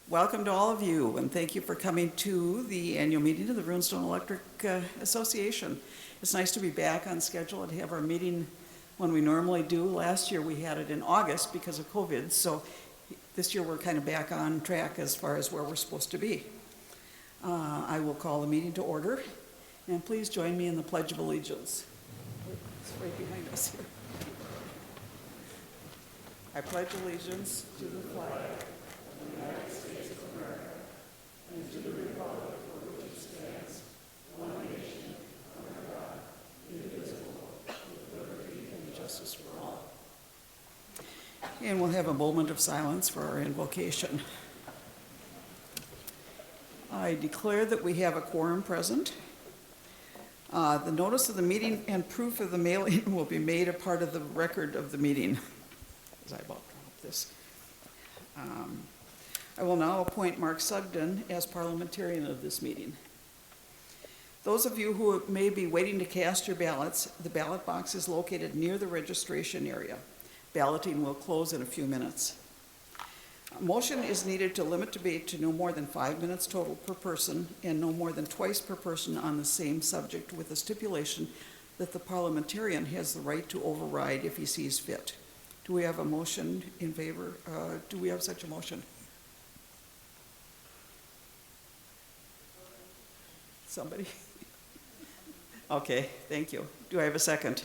Welcome to all of you, and thank you for coming to the annual meeting of the Runestone Electric Association. It's nice to be back on schedule and have our meeting when we normally do. Last year we had it in August because of COVID, so this year we're kind of back on track as far as where we're supposed to be. I will call the meeting to order, and please join me in the Pledge of Allegiance. It's right behind us here. I pledge allegiance to the flag of the United States of America and to the republic for which it stands, one nation, under God, indivisible, with liberty and justice for all. And we'll have a moment of silence for our invocation. I declare that we have a quorum present. The notice of the meeting and proof of the mailing will be made a part of the record of the meeting. As I about dropped this. I will now appoint Mark Sugden as parliamentarian of this meeting. Those of you who may be waiting to cast your ballots, the ballot box is located near the registration area. Balloting will close in a few minutes. A motion is needed to limit debate to no more than 5 minutes total per person and no more than twice per person on the same subject, with the stipulation that the parliamentarian has the right to override if he sees fit. Do we have a motion in favor? Do we have such a motion? Somebody? Okay, thank you. Do I have a second?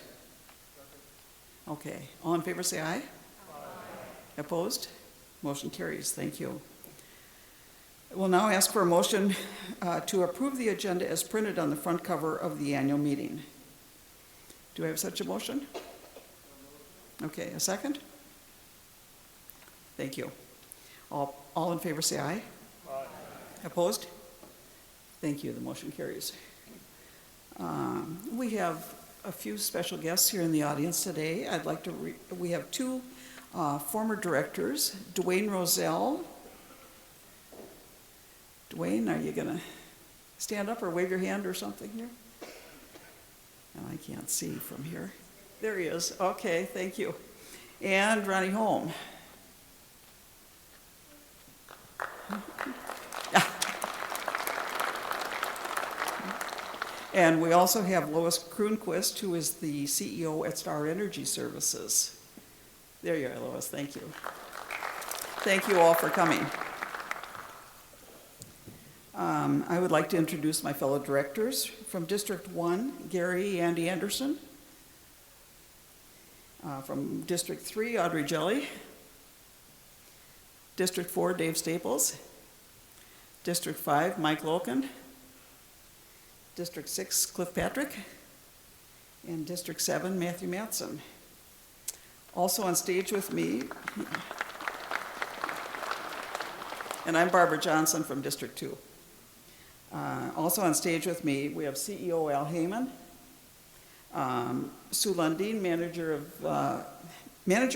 Okay, all in favor say aye. Aye. Opposed? Motion carries, thank you. I will now ask for a motion to approve the agenda as printed on the front cover of the annual meeting. Do I have such a motion? Okay, a second? Thank you. All in favor say aye. Aye. Opposed? Thank you, the motion carries. We have a few special guests here in the audience today. I'd like to, we have two former directors, Dwayne Roselle. Dwayne, are you gonna stand up or wave your hand or something here? And I can't see from here. There he is. Okay, thank you. And Ronnie Holm. And we also have Lois Kroonquist, who is the CEO at Star Energy Services. There you are, Lois. Thank you. Thank you all for coming. I would like to introduce my fellow directors. From District 1, Gary Andy Anderson. From District 3, Audrey Jelly. District 4, Dave Staples. District 5, Mike Loken. District 6, Cliff Patrick. And District 7, Matthew Matson. Also on stage with me, and I'm Barbara Johnson from District 2. Also on stage with me, we have CEO Al Heyman, Sue Lundeen, Manager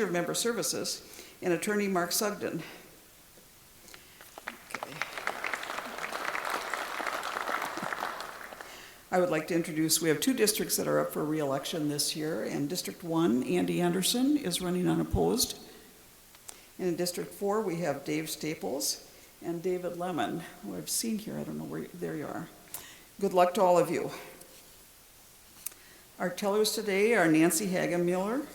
of Member Services, and Attorney Mark Sugden. Okay. I would like to introduce, we have two districts that are up for re-election this year, and District 1, Andy Anderson is running unopposed. And in District 4, we have Dave Staples and David Lemon, who I've seen here. I don't know where, there you are. Good luck to all of you. Our tellers today are Nancy Hagenmuller,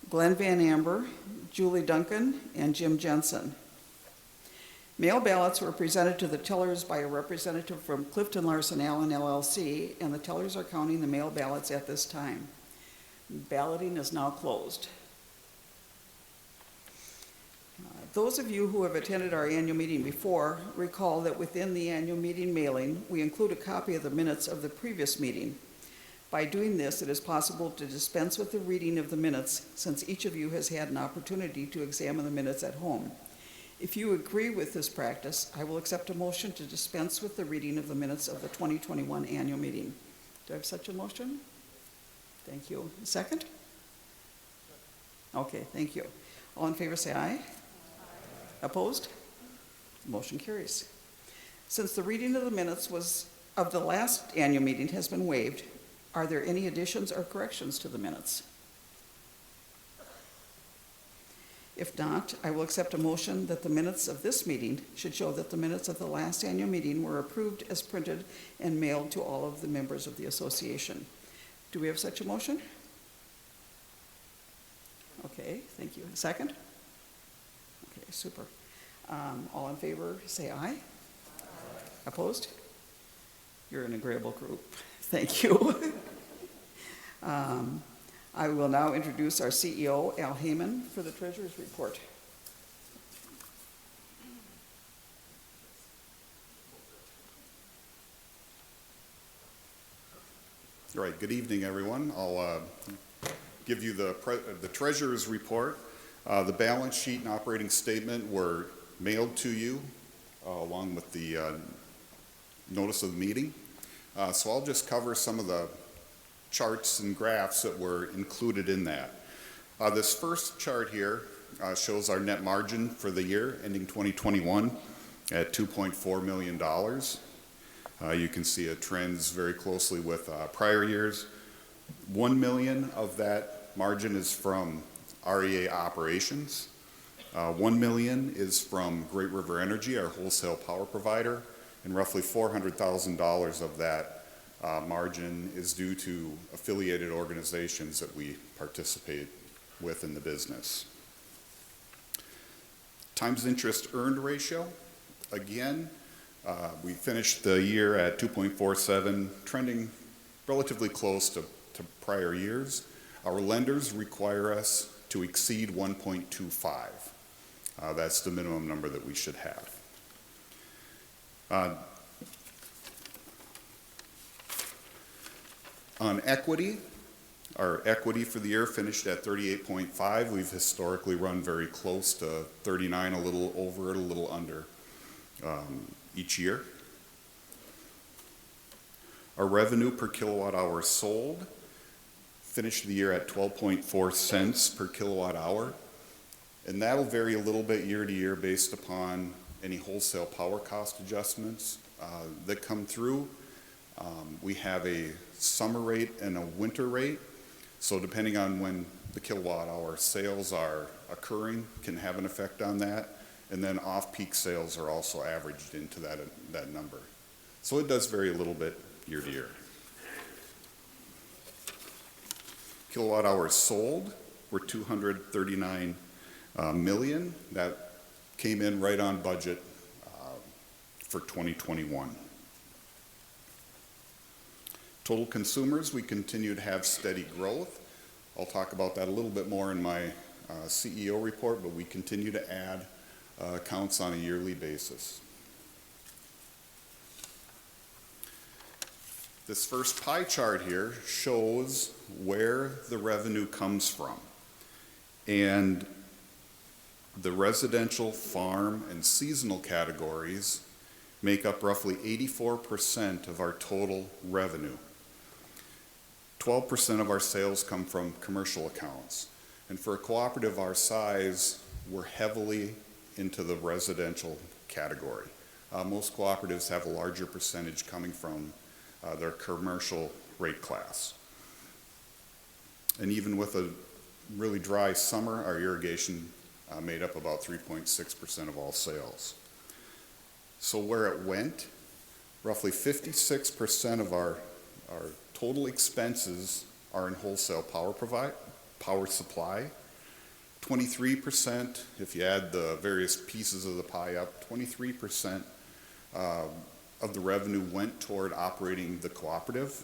Glenn Van Amber, Julie Duncan, and Jim Jensen. Mail ballots were presented to the tellers by a representative from Clifton Larson Allen LLC, and the tellers are counting the mail ballots at this time. Balloting is now closed. Those of you who have attended our annual meeting before recall that within the annual meeting mailing, we include a copy of the minutes of the previous meeting. By doing this, it is possible to dispense with the reading of the minutes, since each of you has had an opportunity to examine the minutes at home. If you agree with this practice, I will accept a motion to dispense with the reading of the minutes of the 2021 annual meeting. Do I have such a motion? Thank you. Second? Okay, thank you. All in favor say aye. Aye. Opposed? Motion carries. Since the reading of the minutes of the last annual meeting has been waived, are there any additions or corrections to the minutes? If not, I will accept a motion that the minutes of this meeting should show that the minutes of the last annual meeting were approved as printed and mailed to all of the members of the association. Do we have such a motion? Okay, thank you. Second? Okay, super. All in favor, say aye. Aye. Opposed? You're an agreeable group. Thank you. I will now introduce our CEO, Al Heyman, for the Treasurer's Report. All right, good evening, everyone. I'll give you the Treasurer's Report. The balance sheet and operating statement were mailed to you along with the notice of the meeting. So I'll just cover some of the charts and graphs that were included in that. This first chart here shows our net margin for the year ending 2021 at $2.4 million. You can see it trends very closely with prior years. 1 million of that margin is from REA operations. 1 million is from Great River Energy, our wholesale power provider, and roughly $400,000 of that margin is due to affiliated organizations that we participate with in the business. Times interest earned ratio, again, we finished the year at 2.47, trending relatively close to prior years. Our lenders require us to exceed 1.25. That's the minimum number that we should have. On equity, our equity for the year finished at 38.5. We've historically run very close to 39, a little over it, a little under each year. Our revenue per kilowatt hour sold finished the year at 12.4 cents per kilowatt hour. And that'll vary a little bit year to year based upon any wholesale power cost adjustments that come through. We have a summer rate and a winter rate. So depending on when the kilowatt hour sales are occurring can have an effect on that. And then off-peak sales are also averaged into that number. So it does vary a little bit year to year. Kilowatt hours sold were 239 million. That came in right on budget for 2021. Total consumers, we continue to have steady growth. I'll talk about that a little bit more in my CEO report, but we continue to add accounts on a yearly basis. This first pie chart here shows where the revenue comes from. And the residential, farm, and seasonal categories make up roughly 84% of our total revenue. 12% of our sales come from commercial accounts. And for a cooperative our size, we're heavily into the residential category. Most cooperatives have a larger percentage coming from their commercial rate class. And even with a really dry summer, our irrigation made up about 3.6% of all sales. So where it went, roughly 56% of our total expenses are in wholesale power supply. 23%, if you add the various pieces of the pie up, 23% of the revenue went toward operating the cooperative,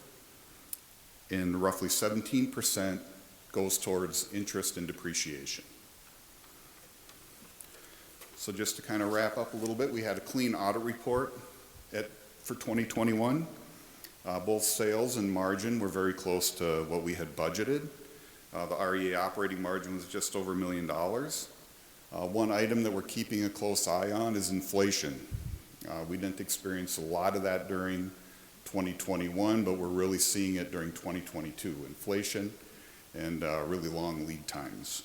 and roughly 17% goes towards interest and depreciation. So just to kind of wrap up a little bit, we had a clean audit report for 2021. Both sales and margin were very close to what we had budgeted. The REA operating margin was just over $1 million. One item that we're keeping a close eye on is inflation. We didn't experience a lot of that during 2021, but we're really seeing it during 2022. Inflation and really long lead times.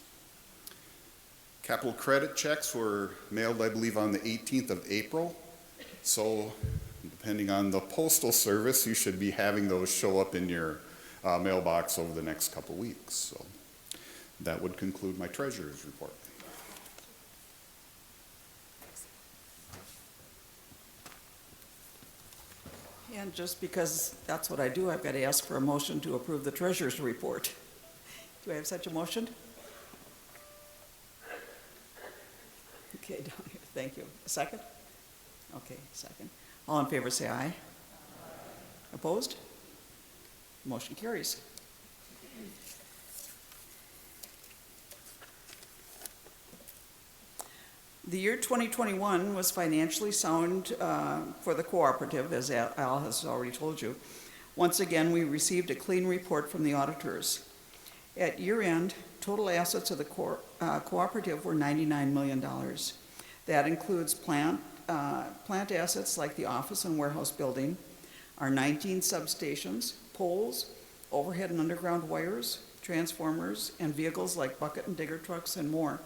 Capital credit checks were mailed, I believe, on the 18th of April. So depending on the postal service, you should be having those show up in your mailbox over the next couple weeks. So that would conclude my treasurer's report. And just because that's what I do, I've got to ask for a motion to approve the treasurer's report. Do I have such a motion? Okay, down here, thank you. A second? Okay, second. All in favor say aye. Opposed? Motion carries. The year 2021 was financially sound for the cooperative, as Al has already told you. Once again, we received a clean report from the auditors. At year end, total assets of the cooperative were $99 million. That includes plant assets like the office and warehouse building, our 19 substations, poles, overhead and underground wires, transformers, and vehicles like bucket and digger trucks and more.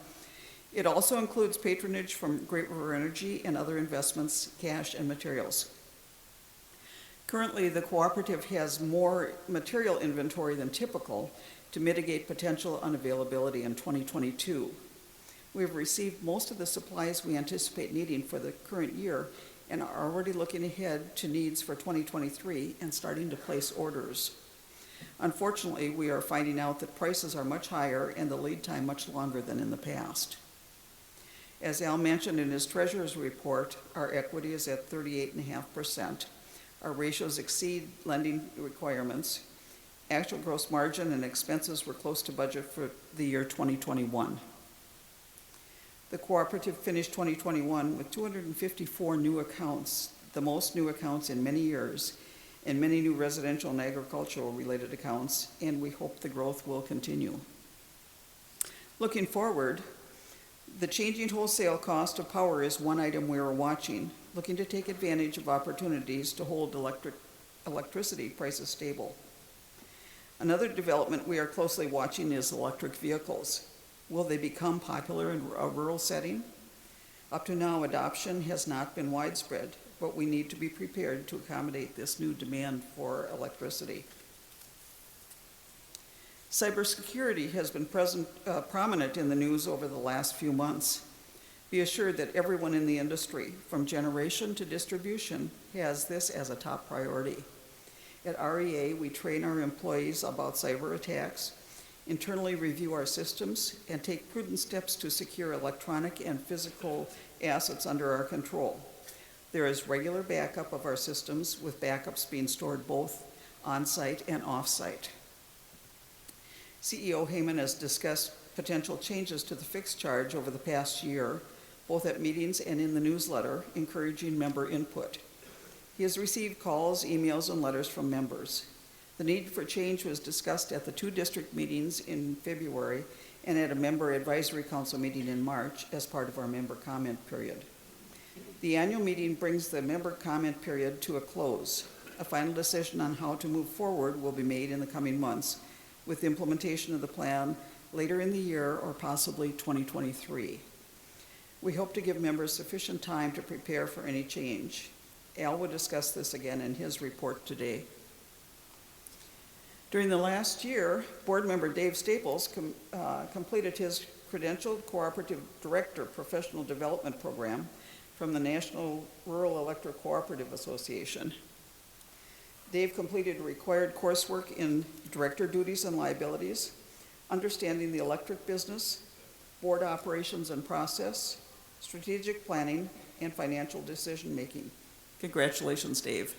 It also includes patronage from Great River Energy and other investments, cash, and materials. Currently, the cooperative has more material inventory than typical to mitigate potential unavailability in 2022. We have received most of the supplies we anticipate needing for the current year and are already looking ahead to needs for 2023 and starting to place orders. Unfortunately, we are finding out that prices are much higher and the lead time much longer than in the past. As Al mentioned in his treasurer's report, our equity is at 38.5%. Our ratios exceed lending requirements. Actual gross margin and expenses were close to budget for the year 2021. The cooperative finished 2021 with 254 new accounts, the most new accounts in many years, and many new residential and agricultural related accounts, and we hope the growth will continue. Looking forward, the changing wholesale cost of power is one item we are watching, looking to take advantage of opportunities to hold electricity prices stable. Another development we are closely watching is electric vehicles. Will they become popular in a rural setting? Up to now, adoption has not been widespread, but we need to be prepared to accommodate this new demand for electricity. Cybersecurity has been prominent in the news over the last few months. Be assured that everyone in the industry, from generation to distribution, has this as a top priority. At REA, we train our employees about cyber attacks, internally review our systems, and take prudent steps to secure electronic and physical assets under our control. There is regular backup of our systems, with backups being stored both on-site and off-site. CEO Heyman has discussed potential changes to the fixed charge over the past year, both at meetings and in the newsletter, encouraging member input. He has received calls, emails, and letters from members. The need for change was discussed at the 2 district meetings in February and at a member advisory council meeting in March as part of our member comment period. The annual meeting brings the member comment period to a close. A final decision on how to move forward will be made in the coming months, with implementation of the plan later in the year or possibly 2023. We hope to give members sufficient time to prepare for any change. Al will discuss this again in his report today. During the last year, board member Dave Staples completed his Credentialed Cooperative Director Professional Development Program from the National Rural Electric Cooperative Association. Dave completed required coursework in director duties and liabilities, understanding the electric business, board operations and process, strategic planning, and financial decision-making. Congratulations, Dave.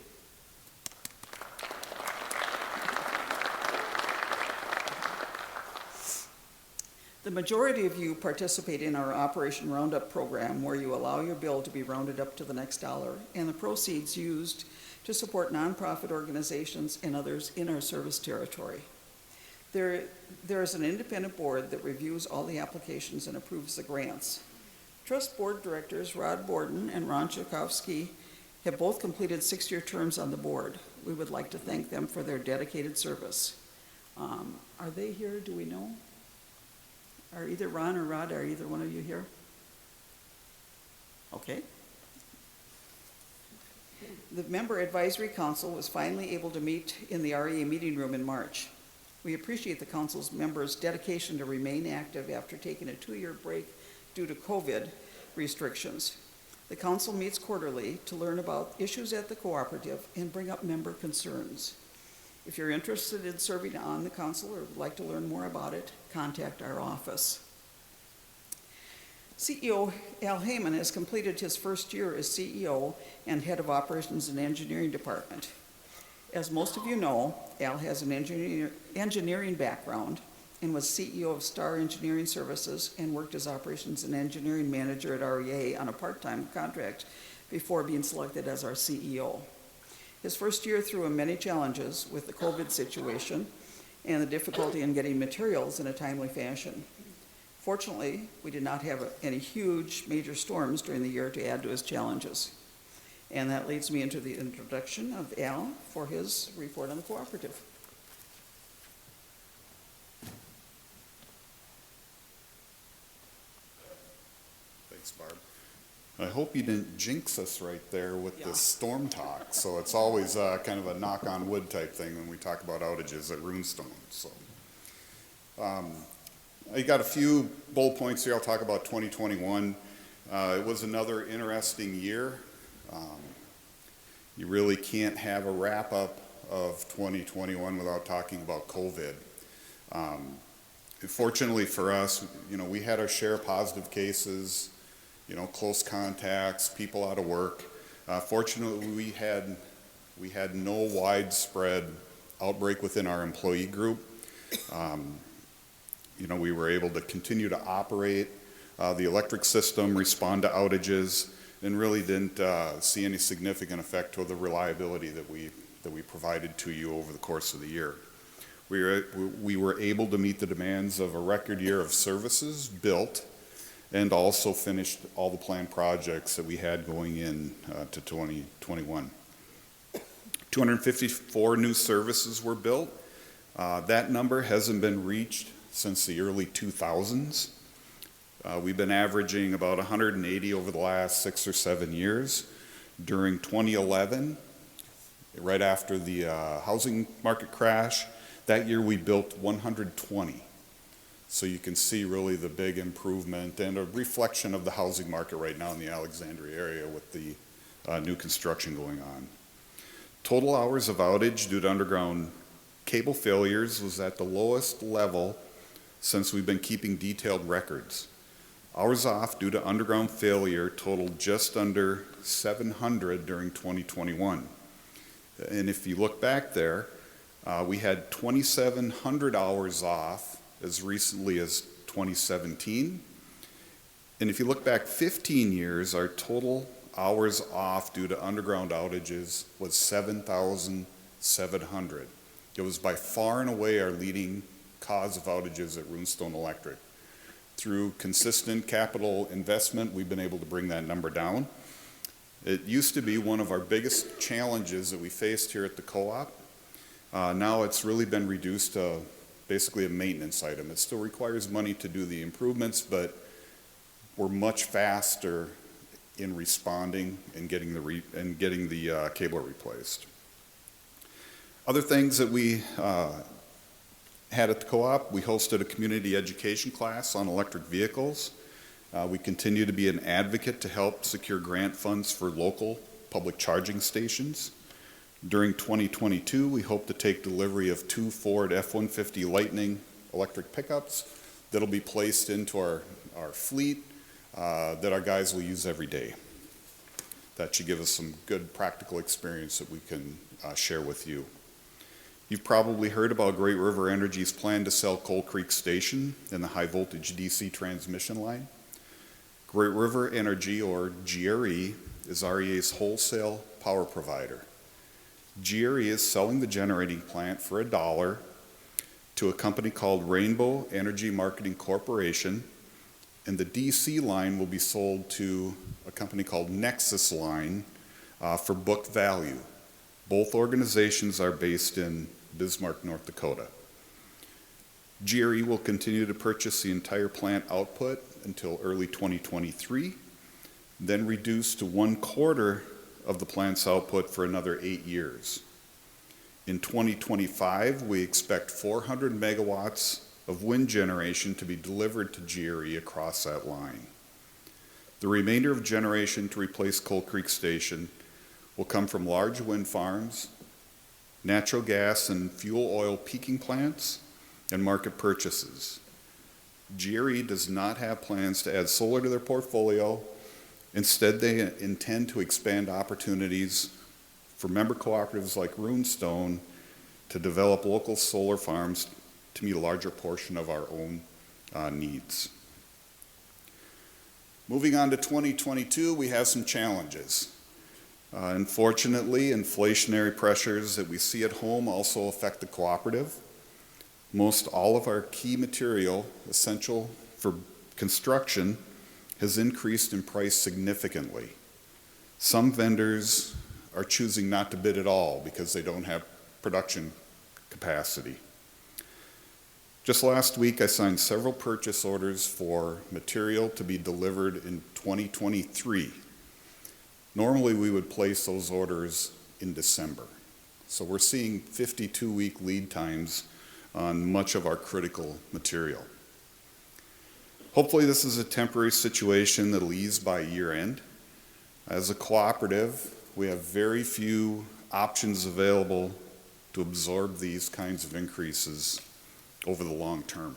The majority of you participate in our Operation Roundup program, where you allow your bill to be rounded up to the next dollar, and the proceeds used to support nonprofit organizations and others in our service territory. There is an independent board that reviews all the applications and approves the grants. Trust board directors Rod Borden and Ron Tchaikovsky have both completed 6-year terms on the board. We would like to thank them for their dedicated service. Are they here? Do we know? Are either Ron or Rod, are either one of you here? Okay. The Member Advisory Council was finally able to meet in the REA meeting room in March. We appreciate the council's members' dedication to remain active after taking a 2-year break due to COVID restrictions. The council meets quarterly to learn about issues at the cooperative and bring up member concerns. If you're interested in serving on the council or would like to learn more about it, contact our office. CEO Al Heyman has completed his first year as CEO and head of operations and engineering department. As most of you know, Al has an engineering background and was CEO of Star Engineering Services and worked as operations and engineering manager at REA on a part-time contract before being selected as our CEO. His first year threw him many challenges with the COVID situation and the difficulty in getting materials in a timely fashion. Fortunately, we did not have any huge major storms during the year to add to his challenges. And that leads me into the introduction of Al for his report on the cooperative. Thanks, Barb. I hope you didn't jinx us right there with Yeah. the storm talk. So it's always kind of a knock on wood type thing when we talk about outages at Runestone. So I got a few bullet points here. I'll talk about 2021. It was another interesting year. You really can't have a wrap up of 2021 without talking about COVID. Fortunately for us, we had our share of positive cases, close contacts, people out of work. Fortunately, we had no widespread outbreak within our employee group. We were able to continue to operate the electric system, respond to outages, and really didn't see any significant effect to the reliability that we provided to you over the course of the year. We were able to meet the demands of a record year of services built and also finished all the planned projects that we had going in to 2021. 254 new services were built. That number hasn't been reached since the early 2000s. We've been averaging about 180 over the last 6 or 7 years. During 2011, right after the housing market crash, that year we built 120. So you can see really the big improvement and a reflection of the housing market right now in the Alexandria area with the new construction going on. Total hours of outage due to underground cable failures was at the lowest level since we've been keeping detailed records. Hours off due to underground failure totaled just under 700 during 2021. And if you look back there, we had 2,700 hours off as recently as 2017. And if you look back 15 years, our total hours off due to underground outages was 7,700. It was by far and away our leading cause of outages at Runestone Electric. Through consistent capital investment, we've been able to bring that number down. It used to be one of our biggest challenges that we faced here at the co-op. Now it's really been reduced to basically a maintenance item. It still requires money to do the improvements, but we're much faster in responding and getting the cable replaced. Other things that we had at the co-op, we hosted a community education class on electric vehicles. We continue to be an advocate to help secure grant funds for local public charging stations. During 2022, we hope to take delivery of 2 Ford F-150 Lightning electric pickups that'll be placed into our fleet that our guys will use every day. That should give us some good practical experience that we can share with you. You've probably heard about Great River Energy's plan to sell Coal Creek Station and the high voltage DC transmission line. Great River Energy, or GRE, is REA's wholesale power provider. GRE is selling the generating plant for $1 to a company called Rainbow Energy Marketing Corporation, and the DC line will be sold to a company called Nexus Line for book value. Both organizations are based in Bismarck, North Dakota. GRE will continue to purchase the entire plant output until early 2023, then reduce to 1/4 of the plant's output for another 8 years. In 2025, we expect 400 megawatts of wind generation to be delivered to GRE across that line. The remainder of generation to replace Coal Creek Station will come from large wind farms, natural gas and fuel oil peaking plants, and market purchases. GRE does not have plans to add solar to their portfolio. Instead, they intend to expand opportunities for member cooperatives like Runestone to develop local solar farms to meet a larger portion of our own needs. Moving on to 2022, we have some challenges. Unfortunately, inflationary pressures that we see at home also affect the cooperative. Most all of our key material essential for construction has increased in price significantly. Some vendors are choosing not to bid at all because they don't have production capacity. Just last week, I signed several purchase orders for material to be delivered in 2023. Normally, we would place those orders in December. So we're seeing 52-week lead times on much of our critical material. Hopefully, this is a temporary situation that'll ease by year end. As a cooperative, we have very few options available to absorb these kinds of increases over the long term.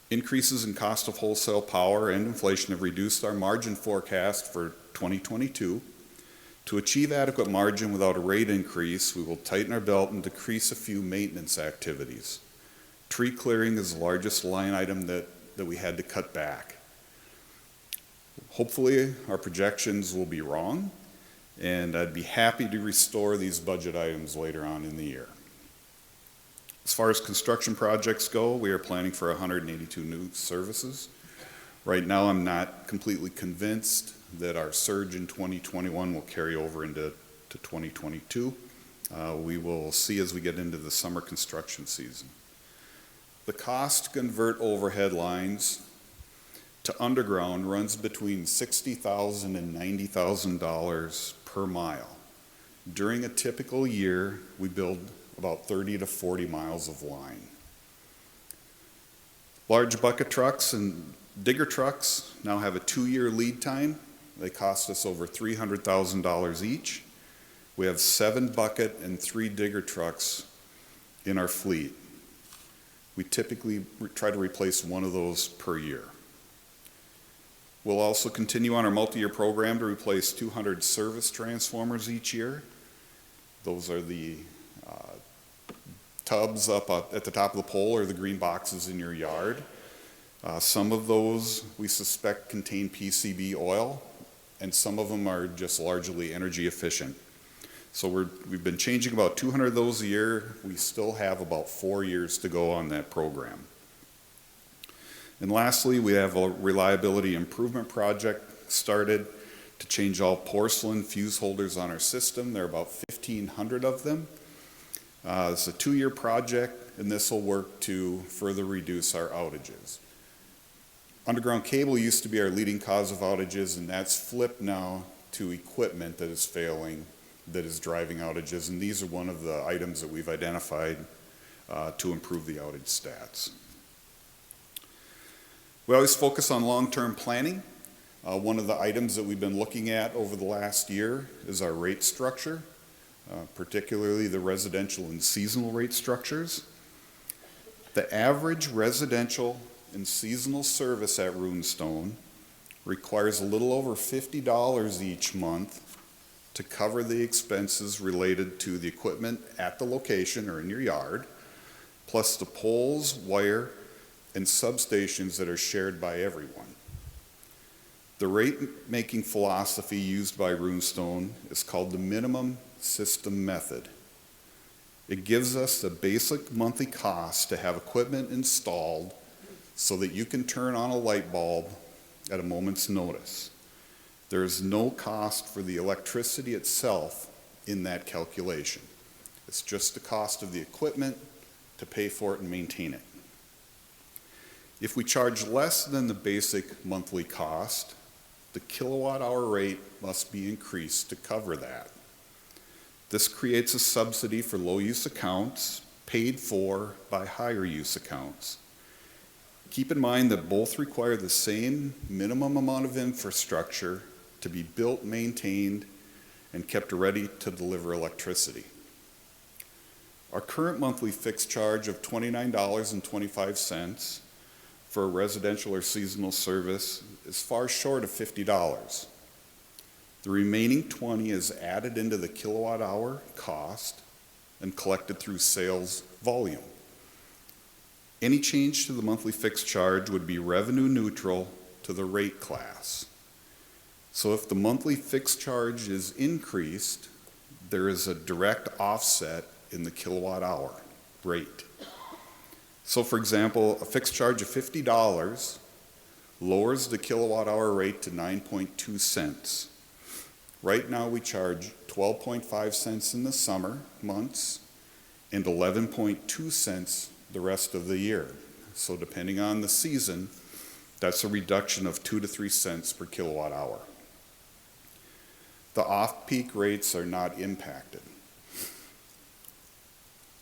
Increases in cost of wholesale power and inflation have reduced our margin forecast for 2022. To achieve adequate margin without a rate increase, we will tighten our belt and decrease a few maintenance activities. Tree clearing is the largest line item that we had to cut back. Hopefully, our projections will be wrong, and I'd be happy to restore these budget items later on in the year. As far as construction projects go, we are planning for 182 new services. Right now, I'm not completely convinced that our surge in 2021 will carry over into 2022. We will see as we get into the summer construction season. The cost to convert overhead lines to underground runs between $60,000 and $90,000 per mile. During a typical year, we build about 30 to 40 miles of line. Large bucket trucks and digger trucks now have a 2-year lead time. They cost us over $300,000 each. We have 7 bucket and 3 digger trucks in our fleet. We typically try to replace one of those per year. We'll also continue on our multi-year program to replace 200 service transformers each year. Those are the tubs up at the top of the pole or the green boxes in your yard. Some of those we suspect contain PCB oil, and some of them are just largely energy efficient. So we've been changing about 200 of those a year. We still have about 4 years to go on that program. And lastly, we have a reliability improvement project started to change all porcelain fuse holders on our system. There are about 1,500 of them. It's a 2-year project, and this will work to further reduce our outages. Underground cable used to be our leading cause of outages, and that's flipped now to equipment that is failing, that is driving outages, and these are one of the items that we've identified to improve the outage stats. We always focus on long-term planning. One of the items that we've been looking at over the last year is our rate structure, particularly the residential and seasonal rate structures. The average residential and seasonal service at Runestone requires a little over $50 each month to cover the expenses related to the equipment at the location or in your yard, plus the poles, wire, and substations that are shared by everyone. The rate-making philosophy used by Runestone is called the minimum system method. It gives us the basic monthly cost to have equipment installed so that you can turn on a light bulb at a moment's notice. There is no cost for the electricity itself in that calculation. It's just the cost of the equipment to pay for it and maintain it. If we charge less than the basic monthly cost, the kilowatt hour rate must be increased to cover that. This creates a subsidy for low use accounts paid for by higher use accounts. Keep in mind that both require the same minimum amount of infrastructure to be built, maintained, and kept ready to deliver electricity. Our current monthly fixed charge of $29.25 for a residential or seasonal service is far short of $50. The remaining $20 is added into the kilowatt hour cost and collected through sales volume. Any change to the monthly fixed charge would be revenue neutral to the rate class. So if the monthly fixed charge is increased, there is a direct offset in the kilowatt hour rate. So for example, a fixed charge of $50 lowers the kilowatt hour rate to 9.2 cents. Right now we charge 12.5 cents in the summer months and 11.2 cents the rest of the year. So depending on the season, that's a reduction of 2 to 3 cents per kilowatt hour. The off-peak rates are not impacted.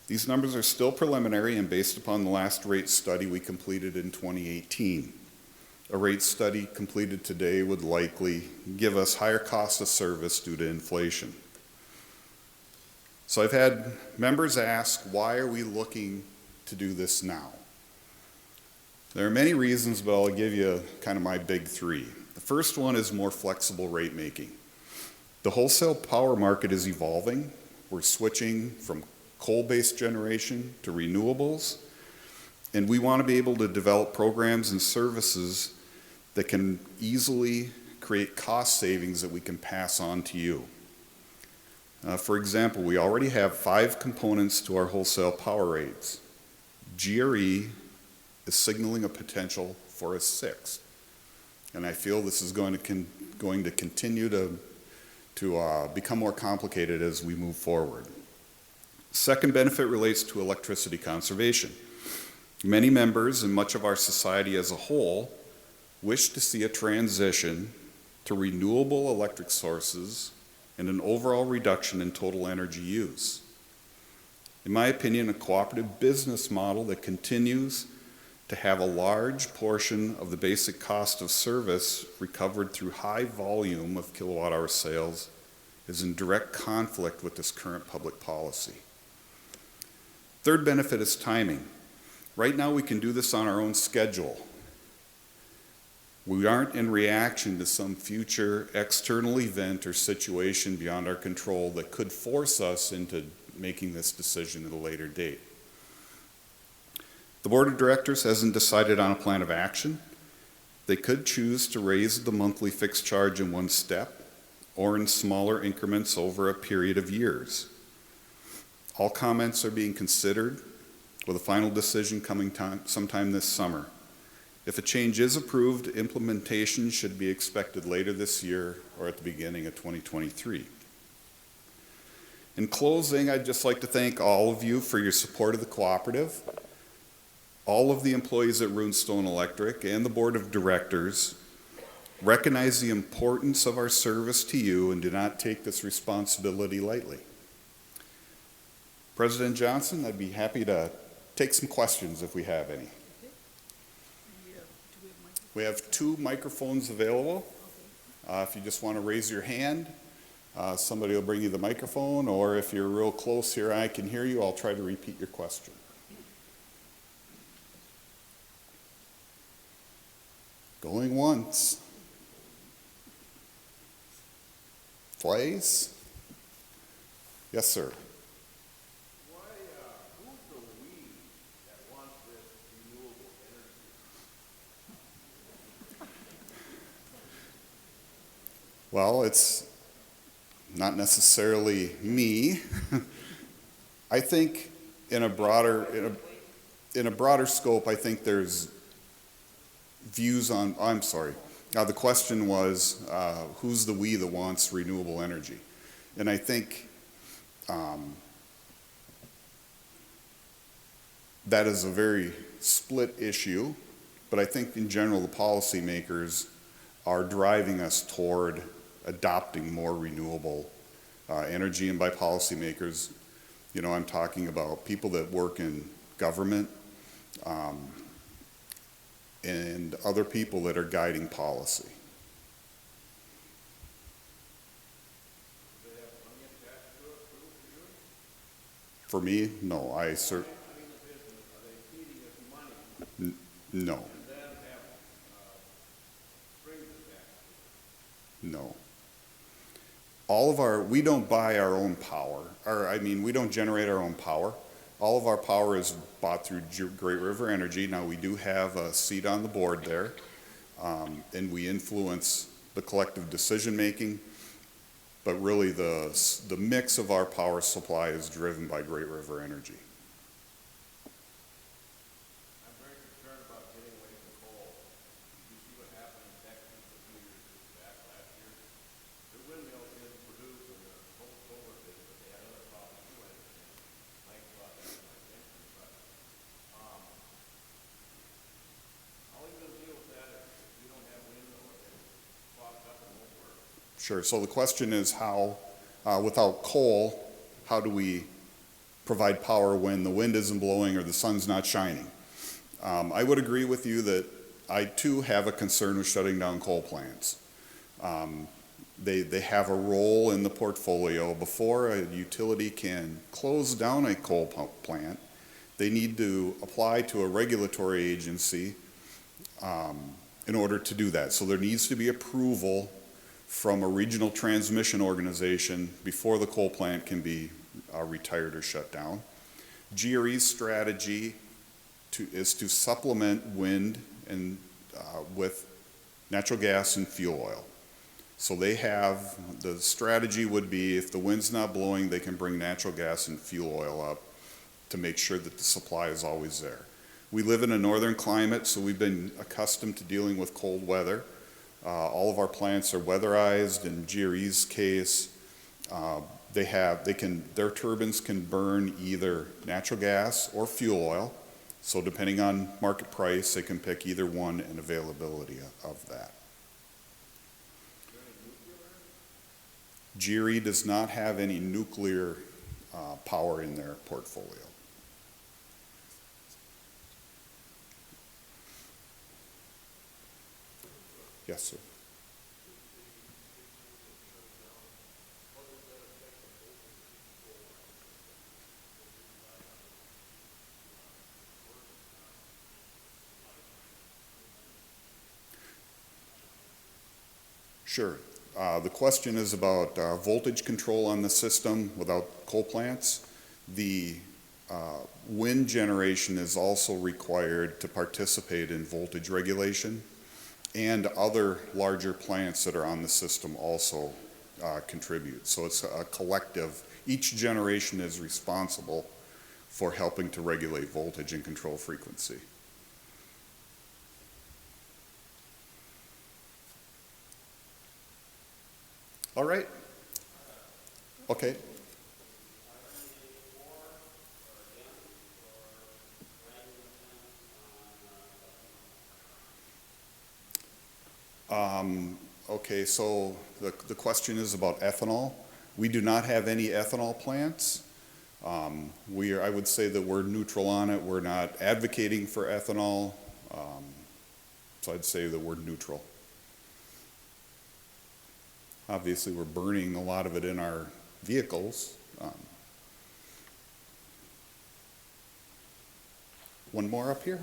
These numbers are still preliminary and based upon the last rate study we completed in 2018. A rate study completed today would likely give us higher costs of service due to inflation. So I've had members ask, why are we looking to do this now? There are many reasons, but I'll give you kind of my big three. The first one is more flexible rate making. The wholesale power market is evolving. We're switching from coal-based generation to renewables, and we want to be able to develop programs and services that can easily create cost savings that we can pass on to you. For example, we already have 5 components to our wholesale power rates. GRE is signaling a potential for a 6th, and I feel this is going to continue to become more complicated as we move forward. Second benefit relates to electricity conservation. Many members and much of our society as a whole wish to see a transition to renewable electric sources and an overall reduction in total energy use. In my opinion, a cooperative business model that continues to have a large portion of the basic cost of service recovered through high volume of kilowatt hour sales is in direct conflict with this current public policy. Third benefit is timing. Right now we can do this on our own schedule. We aren't in reaction to some future external event or situation beyond our control that could force us into making this decision at a later date. The board of directors hasn't decided on a plan of action. They could choose to raise the monthly fixed charge in one step or in smaller increments over a period of years. All comments are being considered with a final decision coming sometime this summer. If a change is approved, implementation should be expected later this year or at the beginning of 2023. In closing, I'd just like to thank all of you for your support of the cooperative. All of the employees at Runestone Electric and the board of directors recognize the importance of our service to you and do not take this responsibility lightly. President Johnson, I'd be happy to take some questions if we have any. We have 2 microphones available. If you just want to raise your hand, somebody will bring you the microphone, or if you're real close here and I can hear you, I'll try to repeat your question. Going once. Twice. Yes, sir. Who's the we that wants this renewable energy? Well, it's not necessarily me. I think in a broader scope, I think there's views on, I'm sorry. Now the question was, who's the we that wants renewable energy? And I think that is a very split issue, but I think in general the policymakers are driving us toward adopting more renewable energy. And by policymakers, you know, I'm talking about people that work in government, and other people that are guiding policy. Do they have money attached to it too for you? For me, no, I mean the business, are they feeding us money no, and then have, strings attached to it? no. All of our, we don't buy our own power, or I mean, we don't generate our own power. All of our power is bought through Great River Energy. Now, we do have a seat on the board there, and we influence the collective decision-making, but really the mix of our power supply is driven by Great River Energy. I'm very concerned about getting away from coal. You see what happened in Texas a few years back last year? The windmills didn't produce and the solar did, but they had other problems too, I understand. Mike brought that to my attention, but, how are you gonna deal with that if you don't have wind or they clogged up and won't work? Sure, so the question is how, without coal, how do we provide power when the wind isn't blowing or the sun's not shining? I would agree with you that I too have a concern with shutting down coal plants. They have a role in the portfolio. Before a utility can close down a coal plant, they need to apply to a regulatory agency in order to do that. So there needs to be approval from a regional transmission organization before the coal plant can be retired or shut down. GRE's strategy is to supplement wind and with natural gas and fuel oil. So they have, the strategy would be if the wind's not blowing, they can bring natural gas and fuel oil up to make sure that the supply is always there. We live in a northern climate, so we've been accustomed to dealing with cold weather. All of our plants are weatherized. In GRE's case, their turbines can burn either natural gas or fuel oil. So depending on market price, they can pick either one and availability of that. GRE does not have any nuclear power in their portfolio. Yes, sir. Sure. The question is about voltage control on the system without coal plants. The wind generation is also required to participate in voltage regulation, and other larger plants that are on the system also contribute. So it's a collective. Each generation is responsible for helping to regulate voltage and control frequency. All right. Okay. Okay, so the question is about ethanol. We do not have any ethanol plants. I would say that we're neutral on it. We're not advocating for ethanol. So I'd say that we're neutral. Obviously, we're burning a lot of it in our vehicles. One more up here.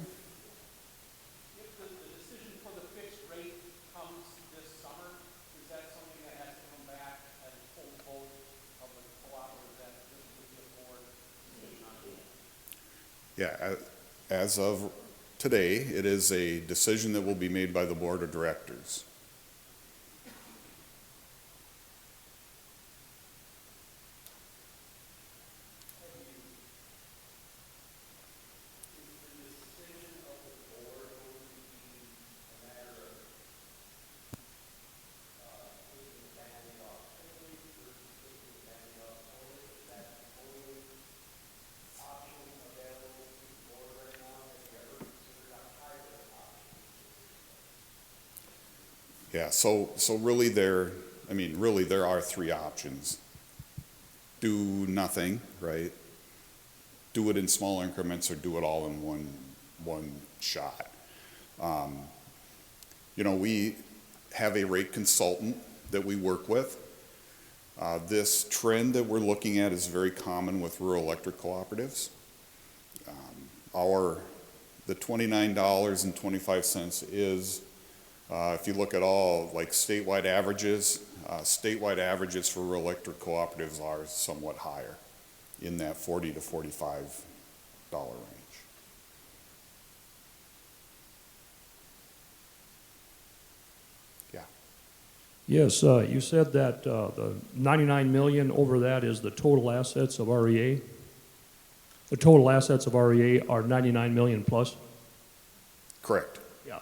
If the decision for the fixed rate comes this summer, is that something that has to come back as a full vote of the cooperative that this would be a board decision on it? Yeah, as of today, it is a decision that will be made by the board of directors. Yeah, so really there are three options. Do nothing, right? Do it in small increments or do it all in one shot. You know, we have a rate consultant that we work with. This trend that we're looking at is very common with rural electric cooperatives. The $29.25 is, if you look at all like statewide averages for rural electric cooperatives are somewhat higher, in that $40 to $45 range. Yeah. Yes, you said that the 99 million over that is the total assets of REA? The total assets of REA are 99 million plus? Correct. Yeah.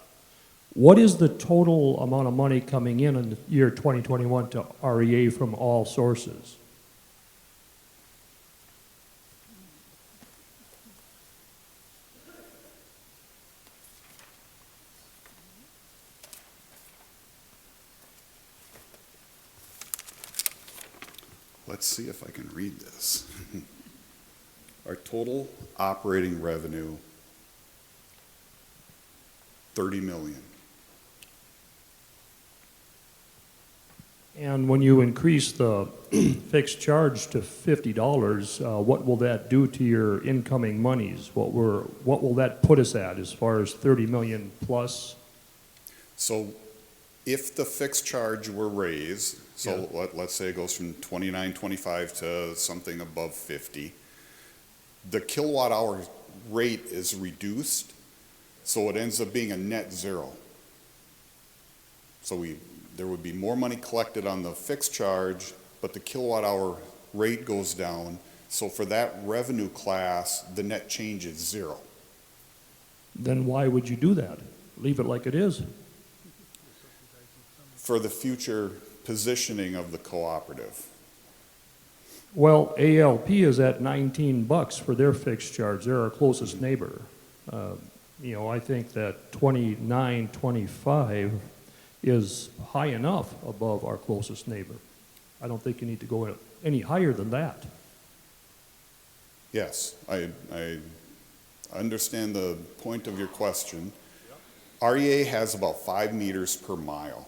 What is the total amount of money coming in the year 2021 to REA from all sources? Let's see if I can read this. Our total operating revenue, 30 million. And when you increase the fixed charge to $50, what will that do to your incoming monies? What will that put us at as far as 30 million plus? So if the fixed charge were raised, so Yeah. let's say it goes from 29.25 to something above 50, the kilowatt hour rate is reduced, so it ends up being a net zero. So there would be more money collected on the fixed charge, but the kilowatt hour rate goes down. So for that revenue class, the net change is zero. Then why would you do that? Leave it like it is. For the future positioning of the cooperative. Well, ALP is at $19 for their fixed charge. They're our closest neighbor. You know, I think that 29.25 is high enough above our closest neighbor. I don't think you need to go any higher than that. Yes, I understand the point of your question. REA has about 5 meters per mile.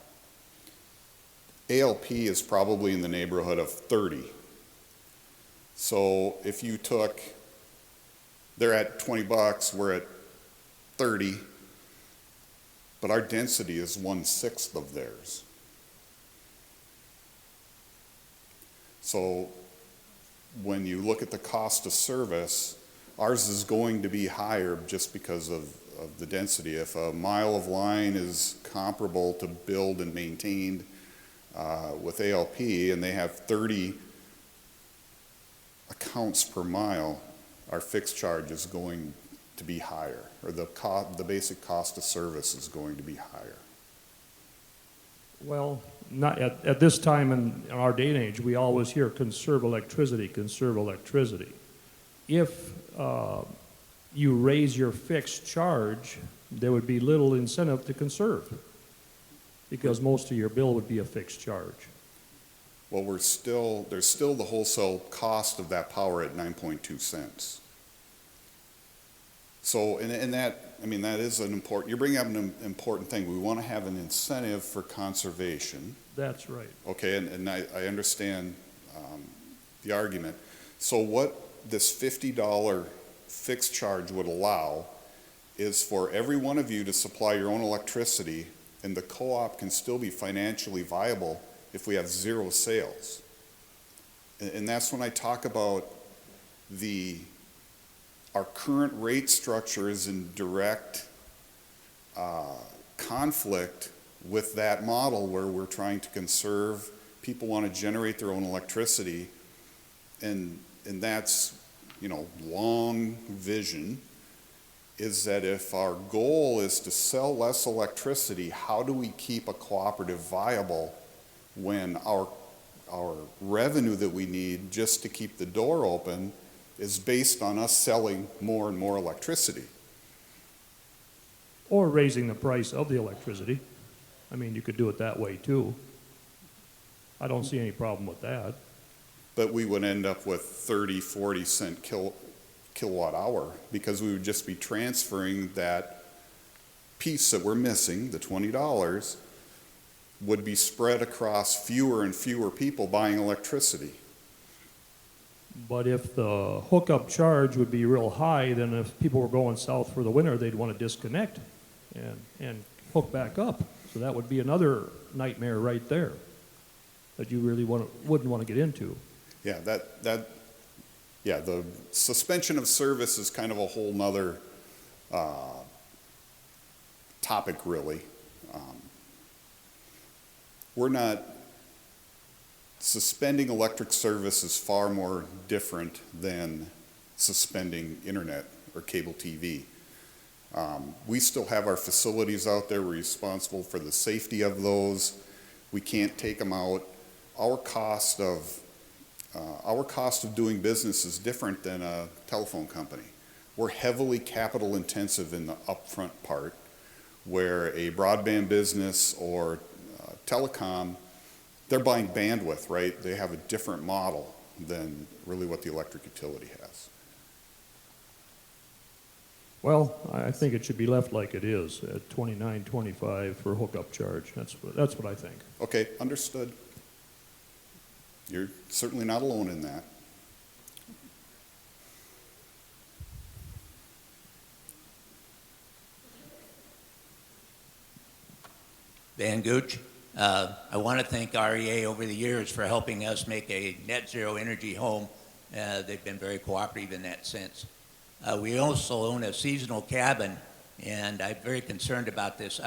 ALP is probably in the neighborhood of 30. So if you took, they're at $20, we're at 30, but our density is 1/6 of theirs. So when you look at the cost of service, ours is going to be higher just because of the density. If a mile of line is comparable to build and maintained with ALP, and they have 30 accounts per mile, our fixed charge is going to be higher, or the basic cost of service is going to be higher. Well, not at this time in our day and age, we always hear conserve electricity, conserve electricity. If you raise your fixed charge, there would be little incentive to conserve, because most of your bill would be a fixed charge. Well, there's still the wholesale cost of that power at 9.2 cents. So, and that, I mean, that is an important, you're bringing up an important thing. We want to have an incentive for conservation. That's right. Okay, and I understand the argument. So what this $50 fixed charge would allow is for every one of you to supply your own electricity, and the co-op can still be financially viable if we have zero sales. And that's when I talk about our current rate structure is in direct conflict with that model where we're trying to conserve. People want to generate their own electricity, and that's, you know, long vision, is that if our goal is to sell less electricity, how do we keep a cooperative viable when our revenue that we need just to keep the door open is based on us selling more and more electricity? Or raising the price of the electricity. I mean, you could do it that way too. I don't see any problem with that. But we would end up with 30, 40 cent kilowatt hour, because we would just be transferring that piece that we're missing, the $20, would be spread across fewer and fewer people buying electricity. But if the hookup charge would be real high, then if people were going south for the winter, they'd want to disconnect and hook back up. So that would be another nightmare right there that you really wouldn't want to get into. Yeah, yeah, the suspension of service is kind of a whole nother topic, really. We're not, suspending electric service is far more different than suspending internet or cable TV. We still have our facilities out there. We're responsible for the safety of those. We can't take them out. Our cost of doing business is different than a telephone company. We're heavily capital intensive in the upfront part, where a broadband business or telecom, they're buying bandwidth, right? They have a different model than really what the electric utility has. Well, I think it should be left like it is at $29.25 for hookup charge. That's what I think. Okay, understood. You're certainly not alone in that. Van Gooch. I want to thank REA over the years for helping us make a net zero energy home. They've been very cooperative in that sense. We also own a seasonal cabin, and I'm very concerned about this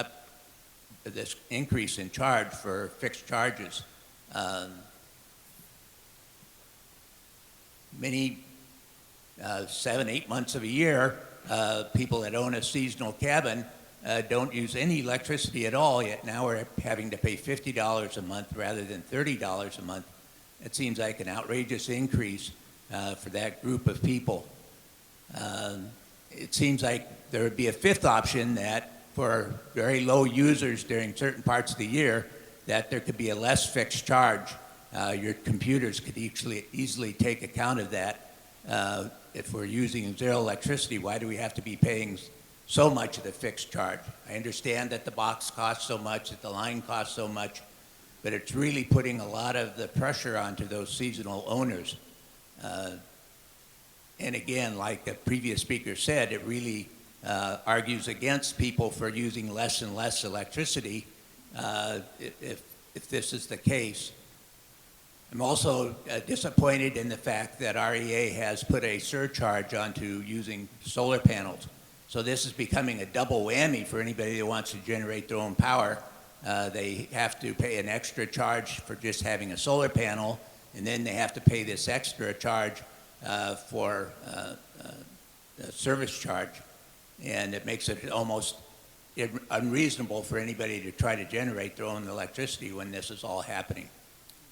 increase in charge for fixed charges. Many 7, 8 months of a year, people that own a seasonal cabin don't use any electricity at all, yet now we're having to pay $50 a month rather than $30 a month. It seems like an outrageous increase for that group of people. It seems like there would be a fifth option, that for very low users during certain parts of the year, that there could be a less fixed charge. Your computers could easily take account of that. If we're using zero electricity, why do we have to be paying so much of the fixed charge? I understand that the box costs so much, that the line costs so much, but it's really putting a lot of the pressure onto those seasonal owners. And again, like the previous speaker said, it really argues against people for using less and less electricity if this is the case. I'm also disappointed in the fact that REA has put a surcharge onto using solar panels. So this is becoming a double whammy for anybody that wants to generate their own power. They have to pay an extra charge for just having a solar panel, and then they have to pay this extra charge for a service charge. And it makes it almost unreasonable for anybody to try to generate their own electricity when this is all happening.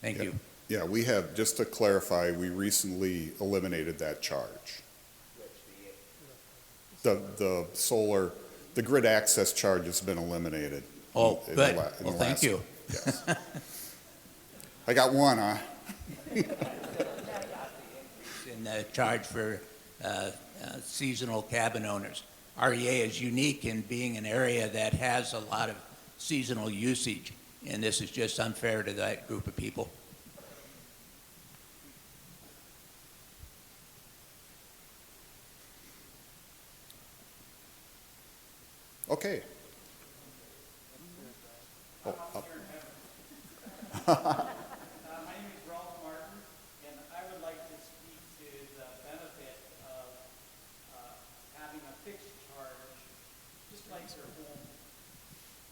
Thank you. Yeah, we have, just to clarify, we recently eliminated that charge. The solar, the grid access charge has been eliminated. Oh, good. Well, thank you. Yes. I got one, huh? In the charge for seasonal cabin owners. REA is unique in being an area that has a lot of seasonal usage, and this is just unfair to that group of people. Okay. My name is Ralph Martin, and I would like to speak to the benefit of having a fixed charge, just like your home.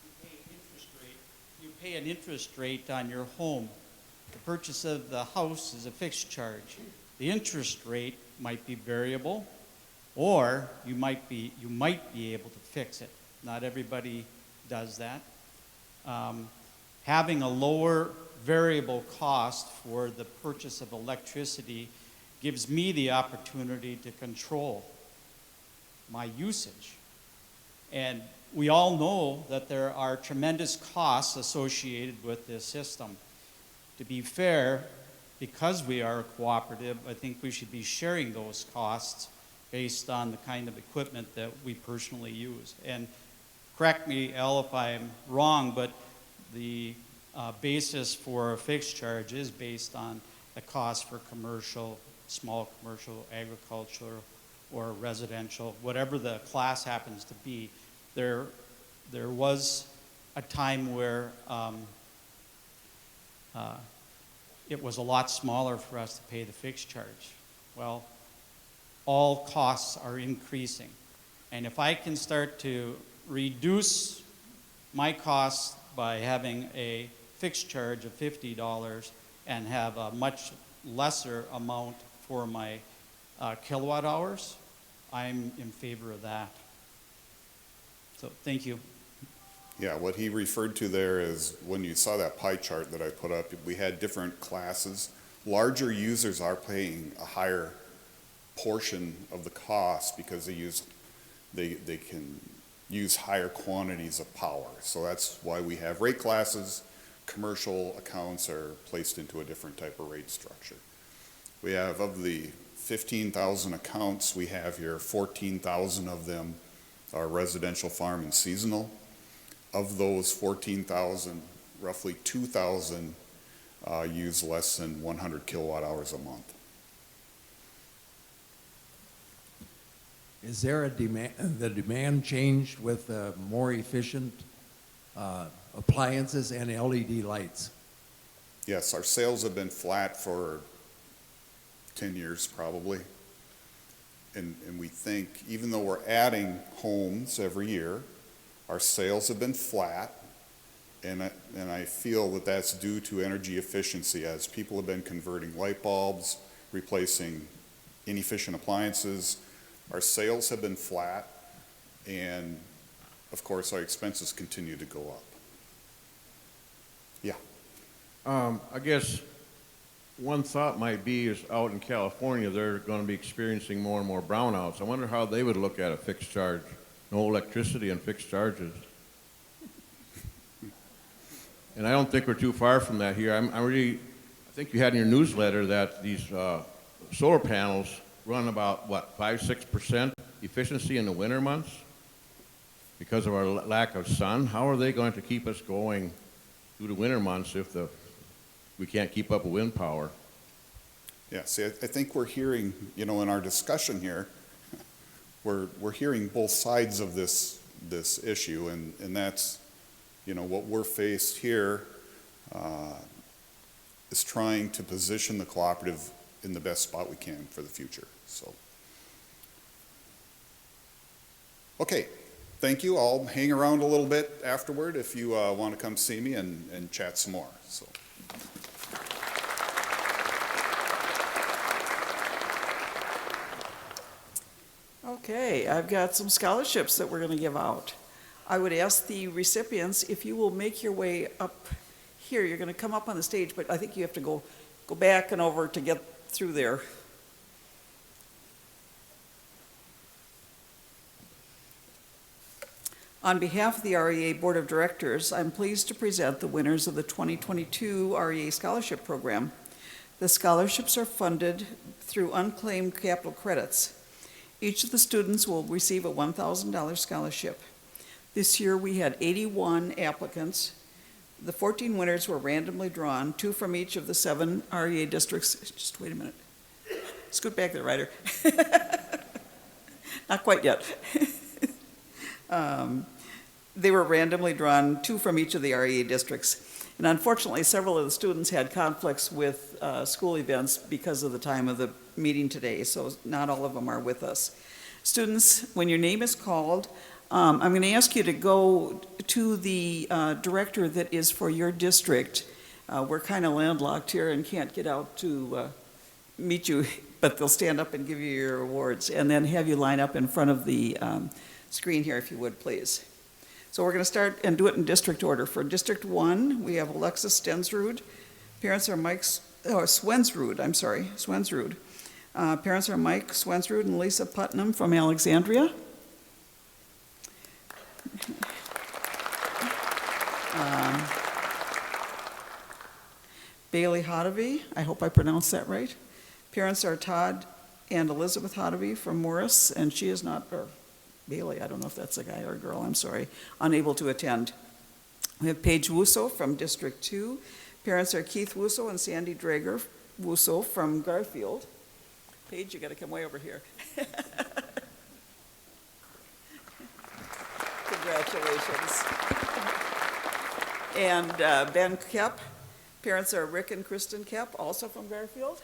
You pay an interest rate. You pay an interest rate on your home. The purchase of the house is a fixed charge. The interest rate might be variable, or you might be able to fix it. Not everybody does that. Having a lower variable cost for the purchase of electricity gives me the opportunity to control my usage. And we all know that there are tremendous costs associated with this system. To be fair, because we are a cooperative, I think we should be sharing those costs based on the kind of equipment that we personally use. And correct me, Al, if I'm wrong, but the basis for a fixed charge is based on the cost for commercial, small commercial, agriculture, or residential, whatever the class happens to be. There was a time where it was a lot smaller for us to pay the fixed charge. Well, all costs are increasing. And if I can start to reduce my costs by having a fixed charge of $50 and have a much lesser amount for my kilowatt hours, I'm in favor of that. So thank you. Yeah, what he referred to there is when you saw that pie chart that I put up, we had different classes. Larger users are paying a higher portion of the cost because they can use higher quantities of power. So that's why we have rate classes. Commercial accounts are placed into a different type of rate structure. We have, of the 15,000 accounts we have here, 14,000 of them are residential, farm, and seasonal. Of those 14,000, roughly 2,000 use less than 100 kilowatt hours a month. Is there a demand, the demand changed with more efficient appliances and LED lights? Yes, our sales have been flat for 10 years probably. And we think, even though we're adding homes every year, our sales have been flat, and I feel that that's due to energy efficiency as people have been converting light bulbs, replacing inefficient appliances. Our sales have been flat, and of course our expenses continue to go up. Yeah. I guess one thought might be is out in California, they're going to be experiencing more and more brownouts. I wonder how they would look at a fixed charge. No electricity and fixed charges. And I don't think we're too far from that here. I think you had in your newsletter that these solar panels run about, what, 5-6% efficiency in the winter months because of our lack of sun. How are they going to keep us going through the winter months if we can't keep up with wind power? Yeah, see, I think we're hearing, in our discussion here, we're hearing both sides of this issue, and that's, what we're faced here is trying to position the cooperative in the best spot we can for the future. So, okay, thank you. I'll hang around a little bit afterward if you want to come see me and chat some more. So. Okay, I've got some scholarships that we're going to give out. I would ask the recipients if you will make your way up here. You're going to come up on the stage, but I think you have to go back and over to get through there. On behalf of the REA Board of Directors, I'm pleased to present the winners of the 2022 REA Scholarship Program. The scholarships are funded through unclaimed capital credits. Each of the students will receive a $1,000 scholarship. This year we had 81 applicants. The 14 winners were randomly drawn, 2 from each of the 7 REA districts. Just wait a minute. Scoot back there, Ryder. Not quite yet. They were randomly drawn, 2 from each of the REA districts. And unfortunately, several of the students had conflicts with school events because of the time of the meeting today, so not all of them are with us. Students, when your name is called, I'm going to ask you to go to the director that is for your district. We're kind of landlocked here and can't get out to meet you, but they'll stand up and give you your awards, and then have you line up in front of the screen here if you would, please. So we're going to start and do it in district order. For District 1, we have Alexis Stensrud. Parents are Swensrud. Parents are Mike Swensrud and Lisa Putnam from Alexandria. Bailey Hodovy, I hope I pronounced that right. Parents are Todd and Elizabeth Hodovy from Morris, and she is not, or Bailey, I don't know if that's a guy or a girl, I'm sorry, unable to attend. We have Paige Wusso from District 2. Parents are Keith Wusso and Sandy Drager Wusso from Garfield. Paige, you gotta come way over here. Congratulations. And Ben Kep, parents are Rick and Kristen Kep, also from Garfield.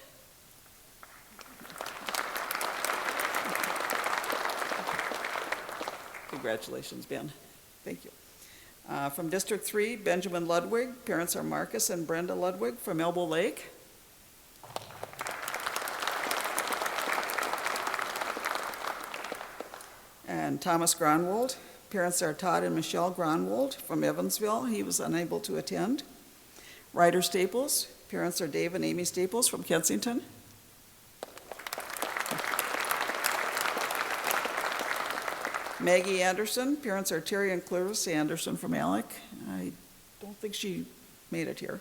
Congratulations, Ben. Thank you. From District 3, Benjamin Ludwig, parents are Marcus and Brenda Ludwig from Elbow Lake. And Thomas Gronwald, parents are Todd and Michelle Gronwald from Evansville. He was unable to attend. Ryder Staples, parents are Dave and Amy Staples from Kensington. Maggie Anderson, parents are Terry and Clarissa Anderson from Alec. I don't think she made it here.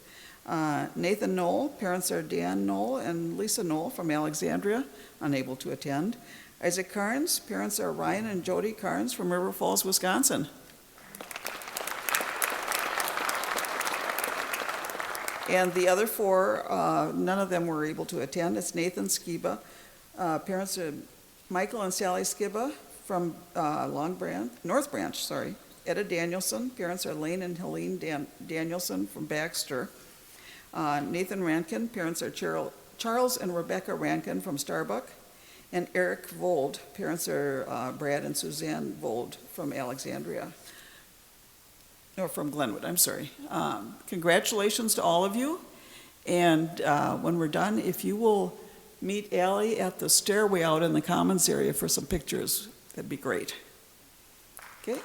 Nathan Knoll, parents are Dan Knoll and Lisa Knoll from Alexandria, unable to attend. Isaac Carnes, parents are Ryan and Jody Carnes from River Falls, Wisconsin. And the other four, none of them were able to attend. It's Nathan Skiba, parents are Michael and Sally Skiba from North Branch. Etta Danielson, parents are Lane and Helene Danielson from Baxter. Nathan Rankin, parents are Charles and Rebecca Rankin from Starbuck. And Eric Vold, parents are Brad and Suzanne Vold from Alexandria. No, from Glenwood, I'm sorry. Congratulations to all of you. And when we're done, if you will meet Allie at the stairway out in the commons area for some pictures, that'd be great. Okay?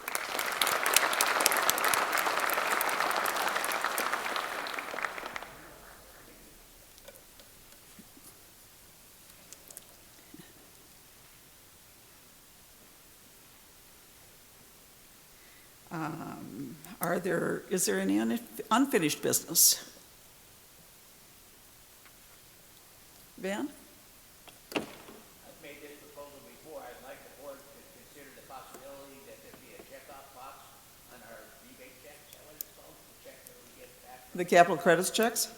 Is there any unfinished business? Van? I've made this proposal before. I'd like the board to consider the possibility that there be a checkoff box on our rebate checks, is that what it's called? The check that we get back. The capital credits checks?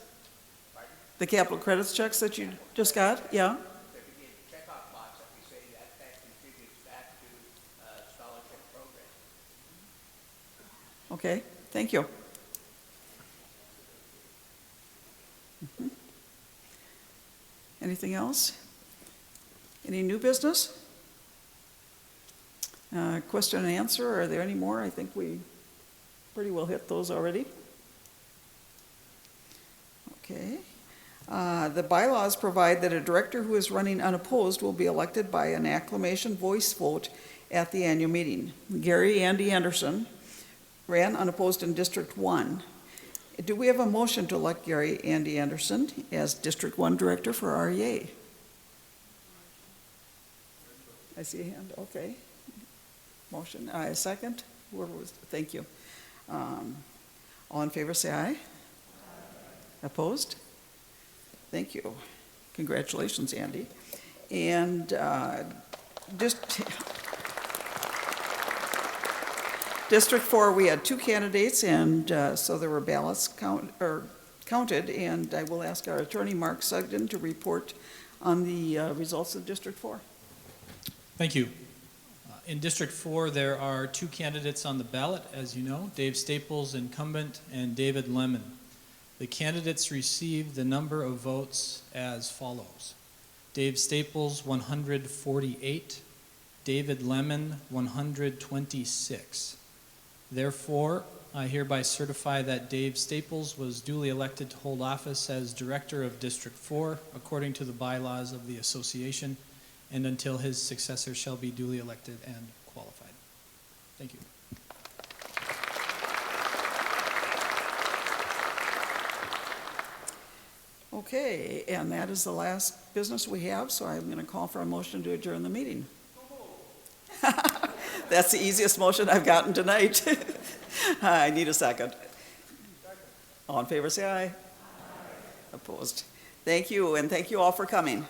Pardon? The capital credits checks that you just got? Yeah? There could be a checkoff box that we say that contributes back to scholarship program. Okay, thank you. Mhm. Anything else? Any new business? Question and answer, are there any more? I think we pretty well hit those already. Okay. The bylaws provide that a director who is running unopposed will be elected by an acclamation voice vote at the annual meeting. Gary Andy Anderson ran unopposed in District 1. Do we have a motion to elect Gary Andy Anderson as District 1 Director for REA? I see a hand, okay. Motion, a second? Thank you. All in favor, say aye. Opposed? Thank you. Congratulations, Andy. And District 4, we had 2 candidates, and so there were ballots counted, and I will ask our attorney, Mark Sugden, to report on the results of District 4. Thank you. In District 4, there are 2 candidates on the ballot, as you know, Dave Staples, incumbent, and David Lemon. The candidates received the number of votes as follows. Dave Staples, 148. David Lemon, 126. Therefore, I hereby certify that Dave Staples was duly elected to hold office as Director of District 4 according to the bylaws of the association and until his successor shall be duly elected and qualified. Thank you. Okay, and that is the last business we have, so I'm going to call for a motion to adjourn the meeting. That's the easiest motion I've gotten tonight. I need a second. All in favor, say aye. Opposed. Thank you, and thank you all for coming.